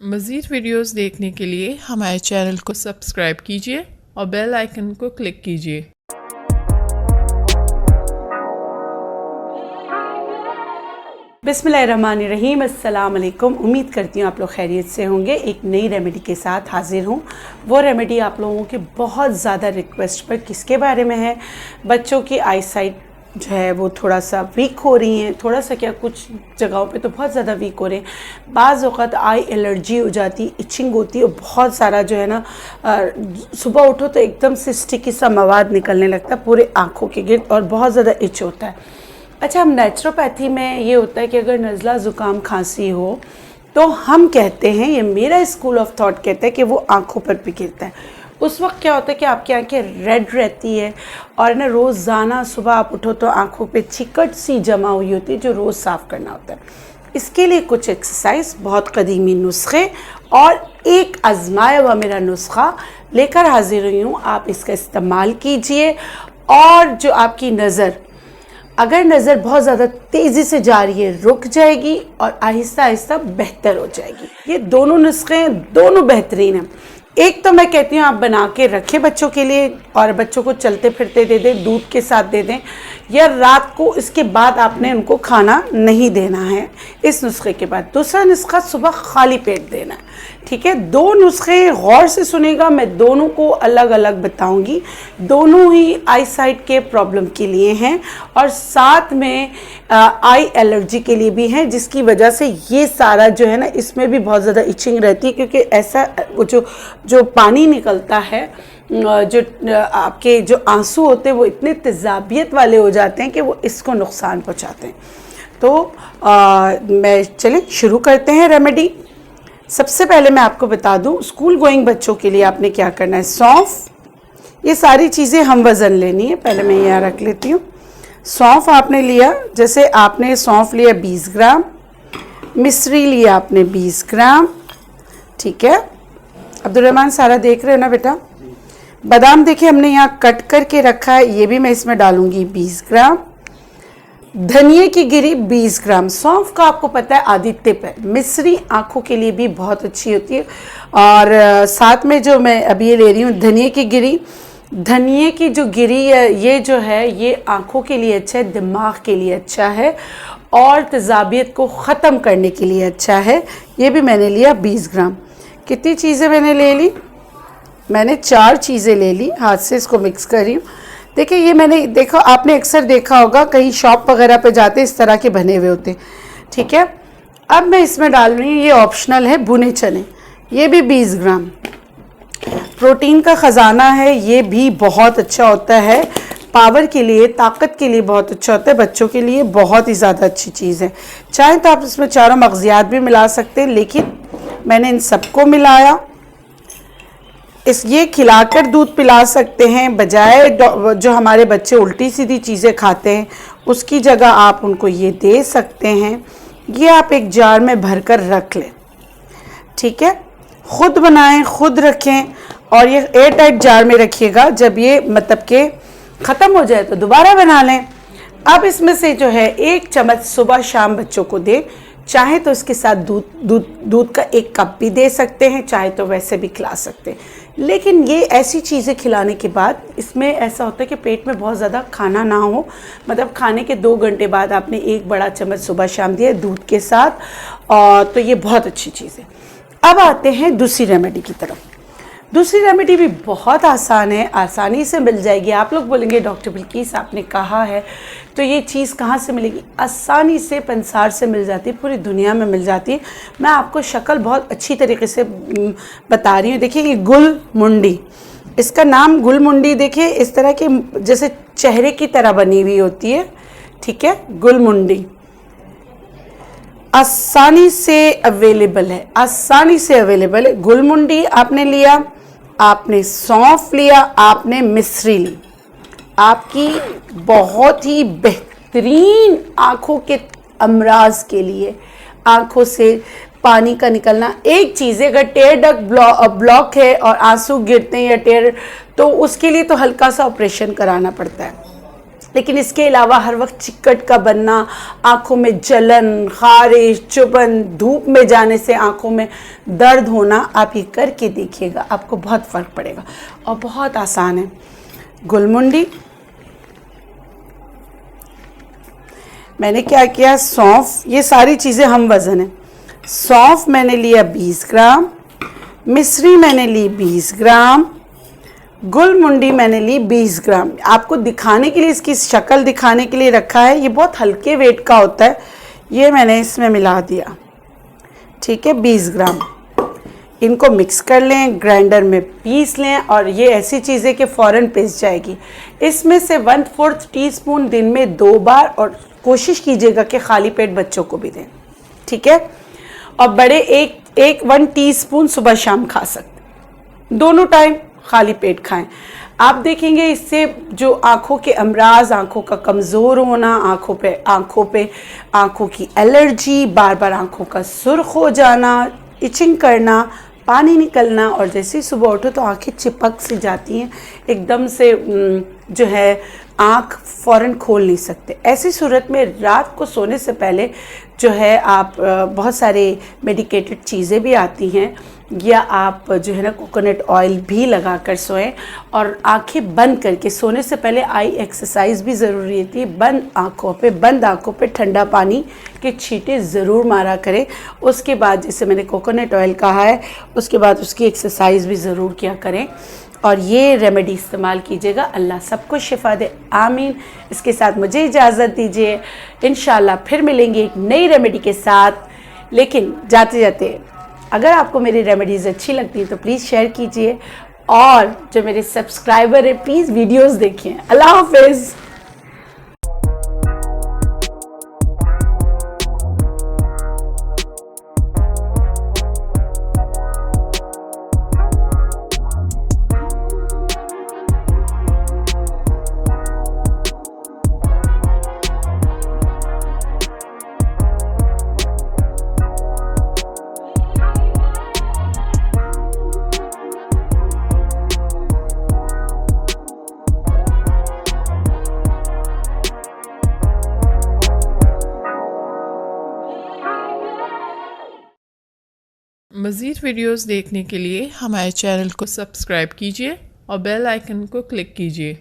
मज़ीद वीडियोस देखने के लिए हमारे चैनल को सब्सक्राइब कीजिए और बेल आइकन को क्लिक कीजिए। बिस्मिल्लाहिर्रहमानिर्रहीम, अस्सलाम वालेकुम। उम्मीद करती हूँ आप लोग खैरियत से होंगे। एक नई रेमेडी के साथ हाजिर हूँ। वो रेमेडी आप लोगों के बहुत ज़्यादा रिक्वेस्ट पर किसके बारे में है? बच्चों की आई साइट जो है वो थोड़ा सा वीक हो रही हैं, थोड़ा सा क्या कुछ जगहों पे तो बहुत ज़्यादा वीक हो रहे हैं। बाज़ औक़ात आई एलर्जी हो जाती, इचिंग होती है और बहुत सारा जो है ना सुबह उठो तो एकदम से स्टिकी सा मवाद निकलने लगता है पूरे आँखों के गिर्द और बहुत ज़्यादा इच होता है। अच्छा, हम नेचुरोपैथी में ये होता है कि अगर नज़ला ज़ुकाम खांसी हो तो हम कहते हैं, ये मेरा स्कूल ऑफ थॉट कहता है कि वो आँखों पर भी गिरता है। उस वक्त क्या होता है कि आपकी आंखें रेड रहती है और ना रोज़ाना सुबह आप उठो तो आँखों पे चिकट सी जमा हुई होती है जो रोज़ साफ़ करना होता है। इसके लिए कुछ एक्सरसाइज, बहुत कदीमी नुस्खे और एक आजमाया हुआ मेरा नुस्खा लेकर हाजिर हुई हूँ। आप इसका इस्तेमाल कीजिए और जो आपकी नज़र, अगर नज़र बहुत ज़्यादा तेज़ी से जा रही है, रुक जाएगी और आहिस्ता आहिस्ता बेहतर हो जाएगी। ये दोनों नुस्खे हैं, दोनों बेहतरीन हैं। एक तो मैं कहती हूँ आप बना के रखें बच्चों के लिए और बच्चों को चलते फिरते दे दें, दूध के साथ दे दें, या रात को इसके बाद आपने उनको खाना नहीं देना है इस नुस्खे के बाद। दूसरा नुस्खा सुबह खाली पेट देना है, ठीक है। दो नुस्खे गौर से सुनेगा, मैं दोनों को अलग अलग बताऊंगी। दोनों ही आई साइट के प्रॉब्लम के लिए हैं और साथ में आई एलर्जी के लिए भी हैं, जिसकी वजह से ये सारा जो है ना इसमें भी बहुत ज़्यादा इचिंग रहती है, क्योंकि ऐसा वो जो पानी निकलता है, जो आपके जो आंसू होते हैं वो इतने तेज़ाबियत वाले हो जाते हैं कि वो इसको नुकसान पहुंचाते हैं। तो मैं चलिए शुरू करते हैं रेमेडी। सबसे पहले मैं आपको बता दूं, स्कूल गोइंग बच्चों के लिए आपने क्या करना है। सौंफ, ये सारी चीज़ें हम वज़न लेनी है। पहले मैं यहाँ रख लेती हूँ। सौंफ आपने लिया, जैसे आपने सौंफ लिया 20 ग्राम, मिश्री लिया आपने 20 ग्राम, ठीक है। अब्दुलरहमान सारा देख रहे हो ना बेटा? बादाम देखिए हमने यहाँ कट करके रखा है, ये भी मैं इसमें डालूंगी 20 ग्राम। धनिये की गिरी 20 ग्राम। सौंफ का आपको पता है आदि टिप है, मिश्री आँखों के लिए भी बहुत अच्छी होती है। और साथ में जो मैं अभी ये ले रही हूँ धनिये की गिरी, धनिये की जो गिरी है ये जो है ये आँखों के लिए अच्छा है, दिमाग के लिए अच्छा है और तेज़ाबियत को ख़त्म करने के लिए अच्छा है। ये भी मैंने लिया 20 ग्राम। कितनी चीज़ें मैंने ले ली? मैंने 4 चीज़ें ले ली, हाथ से इसको मिक्स कर रही हूँ। देखिए ये मैंने, देखो आपने अक्सर देखा होगा कहीं शॉप वगैरह पे जाते इस तरह के बने हुए होते, ठीक है। अब मैं इसमें डाल रही हूँ, ये ऑप्शनल है, भुने चने, ये भी 20 ग्राम। प्रोटीन का ख़जाना है, ये भी बहुत अच्छा होता है, पावर के लिए, ताकत के लिए बहुत अच्छा होता है, बच्चों के लिए बहुत ही ज़्यादा अच्छी चीज़ है। चाहे तो आप इसमें चारों मग़ज़ियात भी मिला सकते हैं, लेकिन मैंने इन सबको मिलाया। ये खिलाकर दूध पिला सकते हैं, बजाय जो हमारे बच्चे उल्टी सीधी चीज़ें खाते हैं उसकी जगह आप उनको ये दे सकते हैं। ये आप एक जार में भरकर रख लें, ठीक है। ख़ुद बनाएं, ख़ुद रखें और ये एयर टाइट जार में रखिएगा। जब ये मतलब के ख़त्म हो जाए तो दोबारा बना लें। अब इसमें से जो है 1 चम्मच सुबह शाम बच्चों को दें। चाहे तो इसके साथ दूध का 1 कप भी दे सकते हैं, चाहे तो वैसे भी खिला सकते हैं। लेकिन ये ऐसी चीज़ें खिलाने के बाद इसमें ऐसा होता है कि पेट में बहुत ज़्यादा खाना ना हो, मतलब खाने के 2 घंटे बाद आपने 1 बड़ा चम्मच सुबह शाम दिया दूध के साथ, और तो ये बहुत अच्छी चीज़ है। अब आते हैं दूसरी रेमेडी की तरफ। दूसरी रेमेडी भी बहुत आसान है, आसानी से मिल जाएगी। आप लोग बोलेंगे डॉक्टर बिल्किस आपने कहा है तो ये चीज़ कहाँ से मिलेगी? आसानी से पंसार से मिल जाती है, पूरी दुनिया में मिल जाती है। मैं आपको शक्ल बहुत अच्छी तरीके से बता रही हूँ। देखिए ये गुल मुंडी, इसका नाम गुल मुंडी, देखिए इस तरह के जैसे चेहरे की तरह बनी हुई होती है, ठीक है। गुल मुंडी आसानी से अवेलेबल है, आसानी से अवेलेबल है। गुल मुंडी आपने लिया, आपने सौंफ लिया, आपने मिश्री ली। आपकी बहुत ही बेहतरीन आँखों के अमराज के लिए, आँखों से पानी का निकलना एक चीज़ है। अगर टेयर डक्ट ब्लॉक है और आंसू गिरते हैं या टेयर, तो उसके लिए तो हल्का सा ऑपरेशन कराना पड़ता है। लेकिन इसके अलावा हर वक्त चिक्कट का बनना, आँखों में जलन, खारिश, चुभन, धूप में जाने से आँखों में दर्द होना, आप ये करके देखिएगा, आपको बहुत फ़र्क पड़ेगा और बहुत आसान है। गुलमुंडी, मैंने क्या किया, सौंफ, ये सारी चीज़ें हम वज़न है। सौंफ मैंने लिया 20 ग्राम, मिश्री मैंने ली 20 ग्राम, गुलमुंडी मैंने ली 20 ग्राम। आपको दिखाने के लिए, इसकी शक्ल दिखाने के लिए रखा है। ये बहुत हल्के वेट का होता है। ये मैंने इसमें मिला दिया, ठीक है, 20 ग्राम। इनको मिक्स कर लें, ग्राइंडर में पीस लें और ये ऐसी चीज़ है कि फ़ौरन पिस जाएगी। इसमें से 1/4 टीस्पून दिन में 2 बार, और कोशिश कीजिएगा कि खाली पेट बच्चों को भी दें, ठीक है। और बड़े 1 टीस्पून सुबह शाम खा सकते, दोनों टाइम खाली पेट खाएं। आप देखेंगे इससे जो आँखों के अमराज, आँखों का कमज़ोर होना, आँखों की एलर्जी, बार बार आँखों का सुर्ख हो जाना, इचिंग करना, पानी निकलना, और जैसे ही सुबह उठो तो आँखें चिपक सी जाती हैं, एकदम से जो है आँख फ़ौरन खोल नहीं सकते। ऐसी सूरत में रात को सोने से पहले जो है आप बहुत सारे मेडिकेटेड चीज़ें भी आती हैं, या आप जो है ना कोकोनट ऑयल भी लगा कर सोएं, और आंखें बंद करके सोने से पहले आई एक्सरसाइज भी ज़रूरी होती है। बंद आंखों पे ठंडा पानी के छींटे ज़रूर मारा करें। उसके बाद, जैसे मैंने कोकोनट ऑयल कहा है, उसके बाद उसकी एक्सरसाइज भी ज़रूर किया करें और ये रेमेडी इस्तेमाल कीजिएगा। अल्लाह सबको शिफा दे, आमीन। इसके साथ मुझे इजाज़त दीजिए, इंशाल्लाह फिर मिलेंगे एक नई रेमेडी के साथ। लेकिन जाते जाते अगर आपको मेरी रेमेडीज़ अच्छी लगती है तो प्लीज़ शेयर कीजिए, और जो मेरे सब्सक्राइबर हैं प्लीज़ वीडियोस देखिए। अल्लाह हाफ़िज़। मज़ीद वीडियोस देखने के लिए हमारे चैनल को सब्सक्राइब कीजिए और बेल आइकन को क्लिक कीजिए।